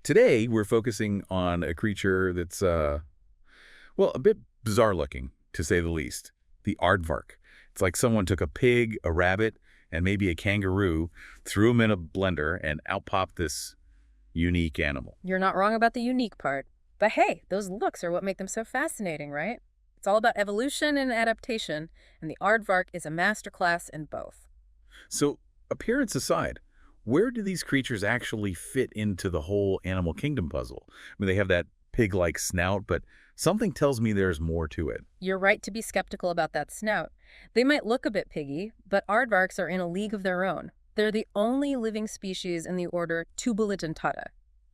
Today, we're focusing on a creature that's, well, a bit bizarre looking, to say the least. The aardvark. It's like someone took a pig, a rabbit, and maybe a kangaroo, threw them in a blender, and out popped this unique animal. You're not wrong about the unique part. But hey, those looks are what make them so fascinating, right? It's all about evolution and adaptation, and the aardvark is a masterclass in both. So, appearance aside, where do these creatures actually fit into the whole animal kingdom puzzle? I mean, they have that pig-like snout, but something tells me there's more to it. You're right to be skeptical about that snout. They might look a bit piggy, but aardvarks are in a league of their own. They're the only living species in the order Tubulidentata.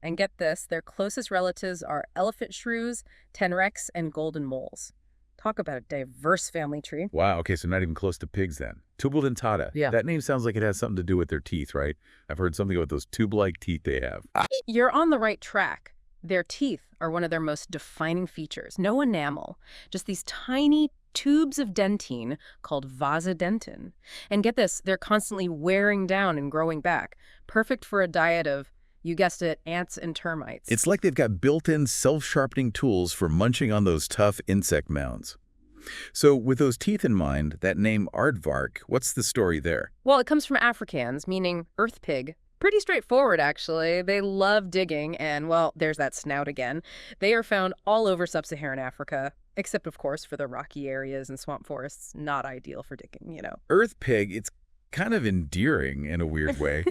And get this, their closest relatives are elephant shrews, tenrecs, and golden moles. Talk about a diverse family tree. Wow, okay, so not even close to pigs then. Tubulidentata. Yeah. That name sounds like it has something to do with their teeth, right? I've heard something about those tube-like teeth they have. You're on the right track. Their teeth are one of their most defining features. No enamel, just these tiny tubes of dentine called vasodentin. And get this, they're constantly wearing down and growing back, perfect for a diet of, you guessed it, ants and termites. It's like they've got built-in self-sharpening tools for munching on those tough insect mounds. So with those teeth in mind, that name aardvark, what's the story there? Well, it comes from Afrikaans, meaning earth pig. Pretty straightforward, actually. They love digging, and, well, there's that snout again. They are found all over sub-Saharan Africa, except, of course, for the rocky areas and swamp forests. Not ideal for digging, you know. Earth pig, it's kind of endearing in a weird way.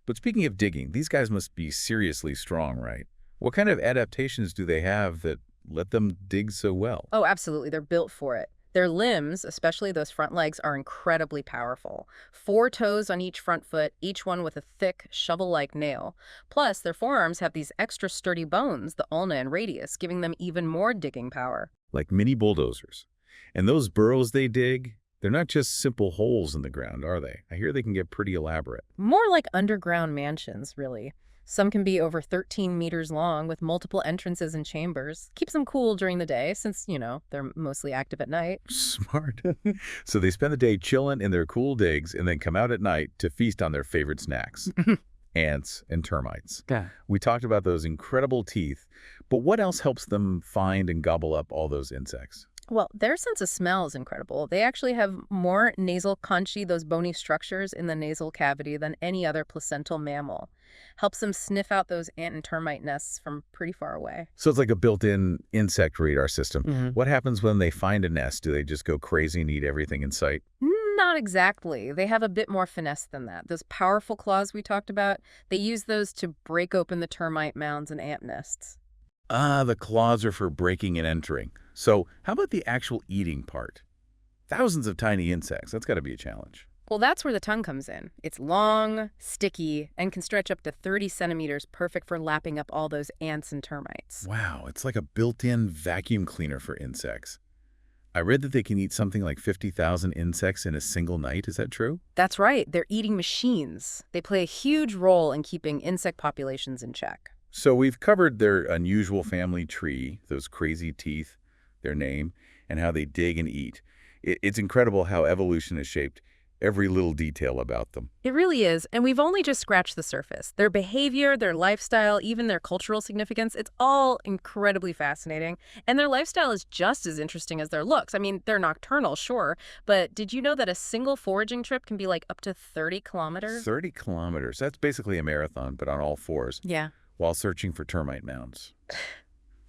But speaking of digging, these guys must be seriously strong, right? What kind of adaptations do they have that let them dig so well? Oh, absolutely. They're built for it. Their limbs, especially those front legs, are incredibly powerful. 4 toes on each front foot, each one with a thick, shovel-like nail. Plus, their forearms have these extra sturdy bones, the ulna and radius, giving them even more digging power. Like mini bulldozers. And those burrows they dig, they're not just simple holes in the ground, are they? I hear they can get pretty elaborate. More like underground mansions, really. Some can be over 13 meters long with multiple entrances and chambers. Keeps them cool during the day since, you know, they're mostly active at night. Smart. So they spend the day chilling in their cool digs and then come out at night to feast on their favorite snacks. Ants and termites. Yeah. We talked about those incredible teeth, but what else helps them find and gobble up all those insects? Well, their sense of smell is incredible. They actually have more nasal conchae, those bony structures in the nasal cavity, than any other placental mammal. Helps them sniff out those ant and termite nests from pretty far away. So it's like a built-in insect radar system. Mm-hmm. What happens when they find a nest? Do they just go crazy and eat everything in sight? Not exactly. They have a bit more finesse than that. Those powerful claws we talked about, they use those to break open the termite mounds and ant nests. Ah, the claws are for breaking and entering. So how about the actual eating part? Thousands of tiny insects. That's got to be a challenge. Well, that's where the tongue comes in. It's long, sticky, and can stretch up to 30 centimeters, perfect for lapping up all those ants and termites. Wow, it's like a built-in vacuum cleaner for insects. I read that they can eat something like 50,000 insects in a single night. Is that true? That's right. They're eating machines. They play a huge role in keeping insect populations in check. So we've covered their unusual family tree, those crazy teeth, their name, and how they dig and eat. It's incredible how evolution has shaped every little detail about them. It really is, and we've only just scratched the surface. Their behavior, their lifestyle, even their cultural significance, it's all incredibly fascinating. And their lifestyle is just as interesting as their looks. I mean, they're nocturnal, sure, but did you know that a single foraging trip can be like up to 30 kilometers? 30 kilometers. That's basically a marathon, but on all fours. Yeah. While searching for termite mounds.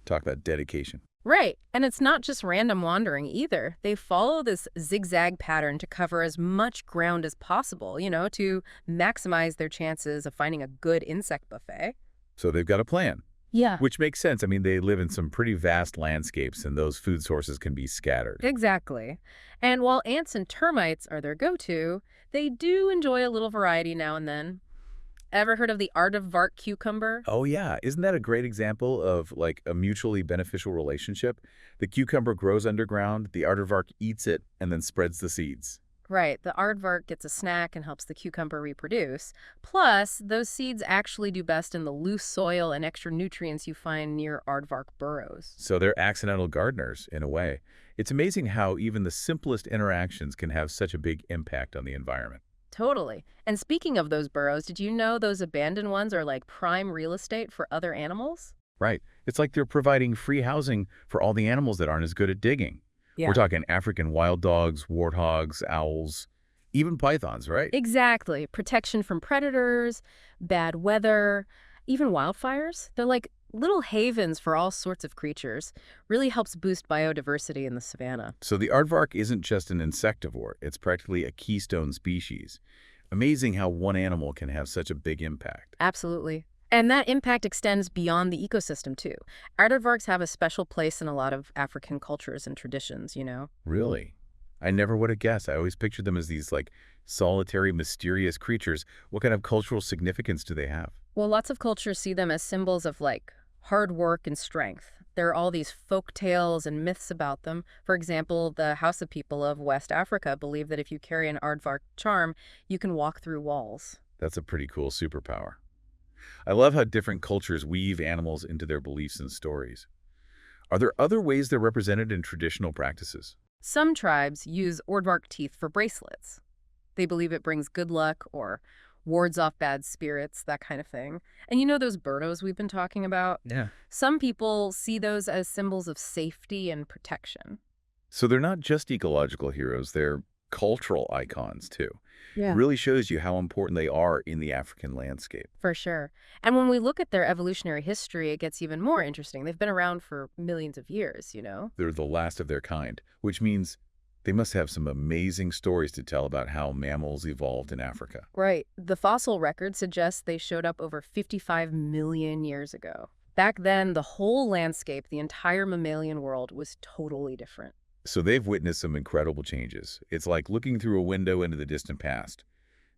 Talk about dedication. Right. And it's not just random wandering either. They follow this zigzag pattern to cover as much ground as possible, you know, to maximize their chances of finding a good insect buffet. So they've got a plan. Yeah. Which makes sense. I mean, they live in some pretty vast landscapes, and those food sources can be scattered. Exactly. And while ants and termites are their go-to, they do enjoy a little variety now and then. Ever heard of the aardvark cucumber? Oh, yeah. Isn't that a great example of, like, a mutually beneficial relationship? The cucumber grows underground, the aardvark eats it, and then spreads the seeds. Right. The aardvark gets a snack and helps the cucumber reproduce. Plus, those seeds actually do best in the loose soil and extra nutrients you find near aardvark burrows. So they're accidental gardeners, in a way. It's amazing how even the simplest interactions can have such a big impact on the environment. Totally. And speaking of those burrows, did you know those abandoned ones are like prime real estate for other animals? Right. It's like they're providing free housing for all the animals that aren't as good at digging. We're Yeah. talking African wild dogs, warthogs, owls, even pythons, right? Exactly. Protection from predators, bad weather, even wildfires. They're like little havens for all sorts of creatures. Really helps boost biodiversity in the savanna. So the aardvark isn't just an insectivore, it's practically a keystone species. Amazing how one animal can have such a big impact. Absolutely. And that impact extends beyond the ecosystem, too. Aardvarks have a special place in a lot of African cultures and traditions, you know? Really? I never would have guessed. I always pictured them as these like solitary, mysterious creatures. What kind of cultural significance do they have? Well, lots of cultures see them as symbols of like hard work and strength. There are all these folk tales and myths about them. For example, the Hausa people of West Africa believe that if you carry an aardvark charm, you can walk through walls. That's a pretty cool superpower. I love how different cultures weave animals into their beliefs and stories. Are there other ways they're represented in traditional practices? Some tribes use aardvark teeth for bracelets. They believe it brings good luck or wards off bad spirits, that kind of thing. And you know those burrows we've been talking about? Yeah. Some people see those as symbols of safety and protection. So they're not just ecological heroes, they're cultural icons too. Yeah. Really shows you how important they are in the African landscape. For sure. And when we look at their evolutionary history, it gets even more interesting. They've been around for millions of years, you know? They're the last of their kind, which means they must have some amazing stories to tell about how mammals evolved in Africa. Right. The fossil record suggests they showed up over 55 million years ago. Back then, the whole landscape, the entire mammalian world, was totally different. So they've witnessed some incredible changes. It's like looking through a window into the distant past.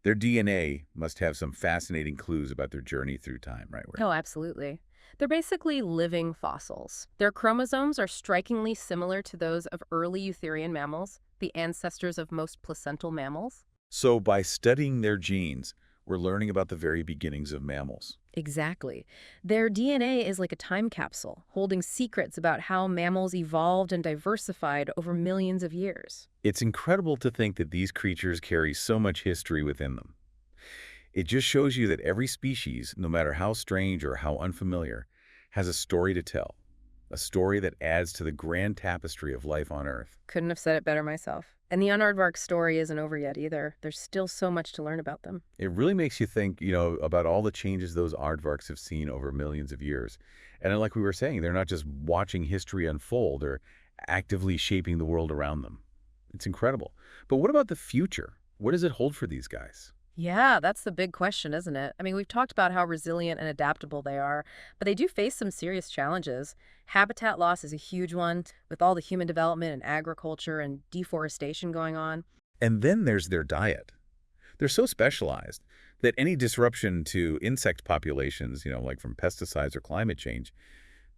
Their DNA must have some fascinating clues about their journey through time, right? Oh, absolutely. They're basically living fossils. Their chromosomes are strikingly similar to those of early eutherian mammals, the ancestors of most placental mammals. So by studying their genes, we're learning about the very beginnings of mammals. Exactly. Their DNA is like a time capsule, holding secrets about how mammals evolved and diversified over millions of years. It's incredible to think that these creatures carry so much history within them. It just shows you that every species, no matter how strange or how unfamiliar, has a story to tell. A story that adds to the grand tapestry of life on Earth. Couldn't have said it better myself. And the unaardvark story isn't over yet either. There's still so much to learn about them. It really makes you think, about all the changes those aardvarks have seen over millions of years. And like we were saying, they're not just watching history unfold, they're actively shaping the world around them. It's incredible. But what about the future? What does it hold for these guys? Yeah, that's the big question, isn't it? I mean, we've talked about how resilient and adaptable they are, but they do face some serious challenges. Habitat loss is a huge one, with all the human development and agriculture and deforestation going on. And then there's their diet. They're so specialized that any disruption to insect populations, like from pesticides or climate change,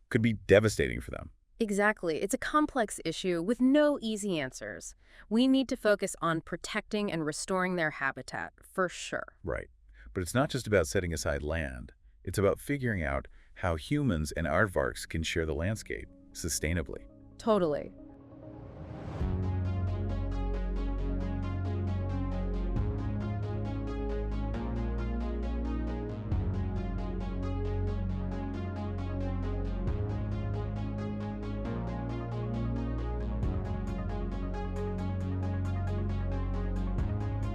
could be devastating for them. Exactly. It's a complex issue with no easy answers. We need to focus on protecting and restoring their habitat, for sure. Right. But it's not just about setting aside land. It's about figuring out how humans and aardvarks can share the landscape sustainably. Totally.